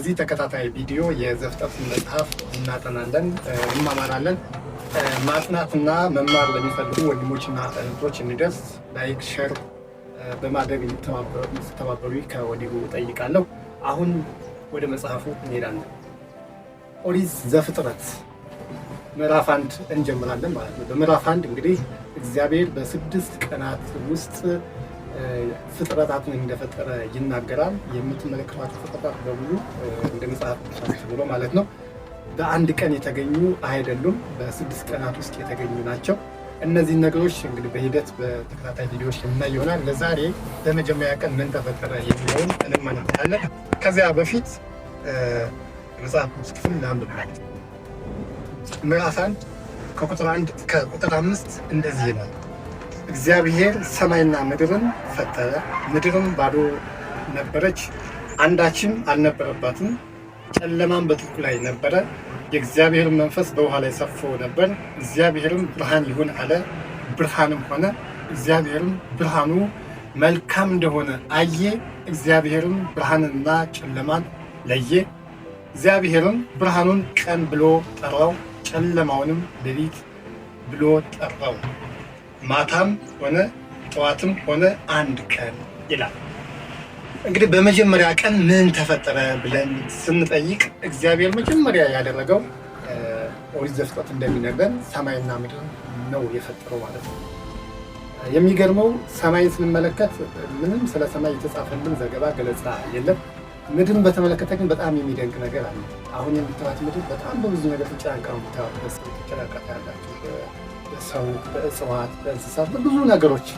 በዚህ ተከታታይ ቪዲዮ የዘፍጥረት መጽሐፍ እናጠናለን፣ እንማማራለን። ማጥናትና መማር ለሚፈልጉ ወንድሞችና እህቶች እንዲደርስ ላይክ፣ ሼር በማድረግ እንድትተባበሩ ከወዲሁ ጠይቃለሁ። አሁን ወደ መጽሐፉ እንሄዳለን። ኦሪት ዘፍጥረት ምዕራፍ 1 እንጀምራለን ማለት ነው። በምዕራፍ 1 እንግዲህ እግዚአብሔር በ6 ቀናት ውስጥ ፍጥረታትን እንደፈጠረ ይናገራል። የምትመለከቷቸው ፍጥረታት በሙሉ እንደ መጽሐፍ ቅዱስ ብሎ ማለት ነው በአንድ ቀን የተገኙ አይደሉም፣ በ6 ቀናት ውስጥ የተገኙ ናቸው። እነዚህን ነገሮች እንግዲህ በሂደት በተከታታይ ቪዲዮዎች የምናይ ይሆናል። ለዛሬ በመጀመሪያ ቀን ምን ተፈጠረ የሚለውን እንመለከታለን። ከዚያ በፊት መጽሐፍ ቅዱስ ክፍል እናንብብ። ምዕራፍ 1 ከቁጥር 1 እስከ ቁጥር 5 እንደዚህ ይላል። እግዚአብሔር ሰማይና ምድርን ፈጠረ። ምድርም ባዶ ነበረች፣ አንዳችም አልነበረባትም። ጨለማም በጥልቁ ላይ ነበረ፣ የእግዚአብሔር መንፈስ በውሃ ላይ ሰፎ ነበር። እግዚአብሔርም ብርሃን ይሁን አለ፣ ብርሃንም ሆነ። እግዚአብሔርም ብርሃኑ መልካም እንደሆነ አየ። እግዚአብሔርም ብርሃንንና ጨለማን ለየ። እግዚአብሔርም ብርሃኑን ቀን ብሎ ጠራው፣ ጨለማውንም ሌሊት ብሎ ጠራው። ማታም ሆነ ጠዋትም ሆነ አንድ ቀን ይላል። እንግዲህ በመጀመሪያ ቀን ምን ተፈጠረ ብለን ስንጠይቅ እግዚአብሔር መጀመሪያ ያደረገው ኦሪት ዘፍጥረት እንደሚነግረን ሰማይና ምድር ነው የፈጠረው ማለት ነው። የሚገርመው ሰማይን ስንመለከት ምንም ስለ ሰማይ የተጻፈልን ዘገባ ገለጻ የለም። ምድርን በተመለከተ ግን በጣም የሚደንቅ ነገር አለ። አሁን የምታዩት ምድር በጣም በብዙ ነገር ተጨናንቃ ነው የምታዩት። ያላቸው በሰው፣ በእጽዋት፣ በእንስሳት፣ በብዙ ነገሮች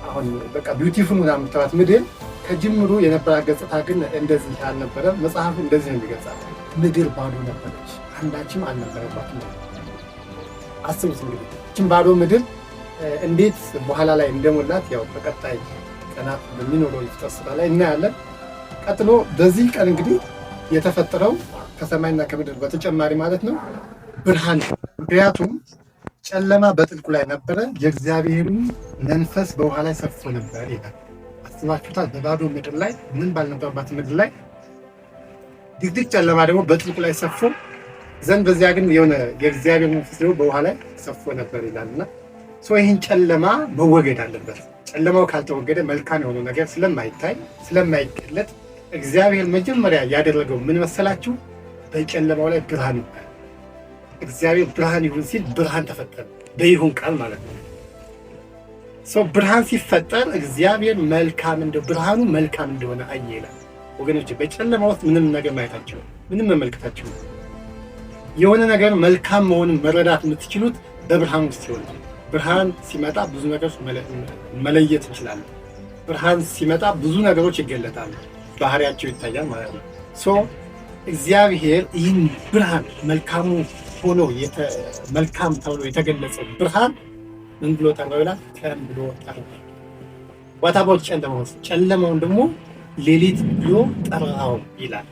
አሁን በቃ ቢዩቲፉል ምናምን የምታዩት ምድር ከጅምሩ የነበራት ገጽታ ግን እንደዚህ አልነበረም። መጽሐፍ እንደዚህ ነው የሚገልጻት። ምድር ባዶ ነበረች፣ አንዳችም አልነበረባትም። አስቡት እንግዲህ ይህችን ባዶ ምድር እንዴት በኋላ ላይ እንደሞላት ያው በቀጣይ ቀናት በሚኖረው የፍጥረት ስራ ላይ እናያለን። ቀጥሎ በዚህ ቀን እንግዲህ የተፈጠረው ከሰማይና ከምድር በተጨማሪ ማለት ነው ብርሃን። ምክንያቱም ጨለማ በጥልቁ ላይ ነበረ፣ የእግዚአብሔርን መንፈስ በውሃ ላይ ሰፎ ነበር ይላል። አስባችሁታል? በባዶ ምድር ላይ ምን ባልነበረባት ምድር ላይ ድቅድቅ ጨለማ ደግሞ በጥልቁ ላይ ሰፎ ዘንድ በዚያ ግን የሆነ የእግዚአብሔር መንፈስ ደግሞ በውሃ ላይ ሰፎ ነበር ይላልና ይህን ጨለማ መወገድ አለበት። ጨለማው ካልተወገደ መልካም የሆነው ነገር ስለማይታይ ስለማይገለጥ እግዚአብሔር መጀመሪያ ያደረገው ምን መሰላችሁ? በጨለማው ላይ ብርሃን ይባል። እግዚአብሔር ብርሃን ይሁን ሲል ብርሃን ተፈጠረ፣ በይሁን ቃል ማለት ነው። ብርሃን ሲፈጠር እግዚአብሔር መልካም ብርሃኑ መልካም እንደሆነ አየ ይላል። ወገኖች በጨለማ ውስጥ ምንም ነገር ማየታችሁ ምንም መመልከታችሁ የሆነ ነገር መልካም መሆኑን መረዳት የምትችሉት በብርሃን ውስጥ ይሆናል። ብርሃን ሲመጣ ብዙ ነገሮች መለየት እንችላለን። ብርሃን ሲመጣ ብዙ ነገሮች ይገለጣሉ፣ ባህሪያቸው ይታያል ማለት ነው። እግዚአብሔር ይህን ብርሃን መልካሙ ሆኖ መልካም ተብሎ የተገለጸ ብርሃን ምን ብሎ ጠራው ይላል? ቀን ብሎ ጠራው። ዋታቦት ጨለማውን ደግሞ ሌሊት ብሎ ጠራው ይላል።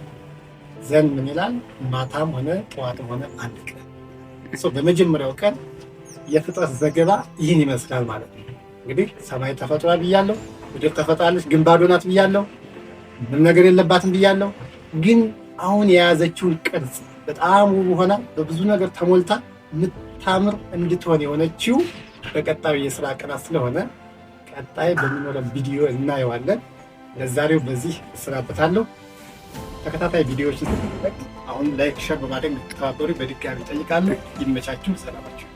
ዘን ምን ይላል? ማታም ሆነ ጠዋትም ሆነ አንድ ቀን። በመጀመሪያው ቀን የፍጥረት ዘገባ ይህን ይመስላል ማለት ነው። እንግዲህ ሰማይ ተፈጥሯል ብያለሁ፣ ምድር ተፈጥራለች ግን ባዶ ናት ብያለሁ፣ ምንም ነገር የለባትም ብያለሁ። ግን አሁን የያዘችውን ቅርጽ በጣም ውብ ሆና በብዙ ነገር ተሞልታ የምታምር እንድትሆን የሆነችው በቀጣዩ የስራ ቀናት ስለሆነ ቀጣይ በሚኖረን ቪዲዮ እናየዋለን። ለዛሬው በዚህ እሰናበታለሁ። ተከታታይ ቪዲዮዎችን አሁን ላይክ፣ ሼር በማድረግ እንድትተባበሩ በድጋሚ እጠይቃለሁ። ይመቻችሁ። ሰላማችሁ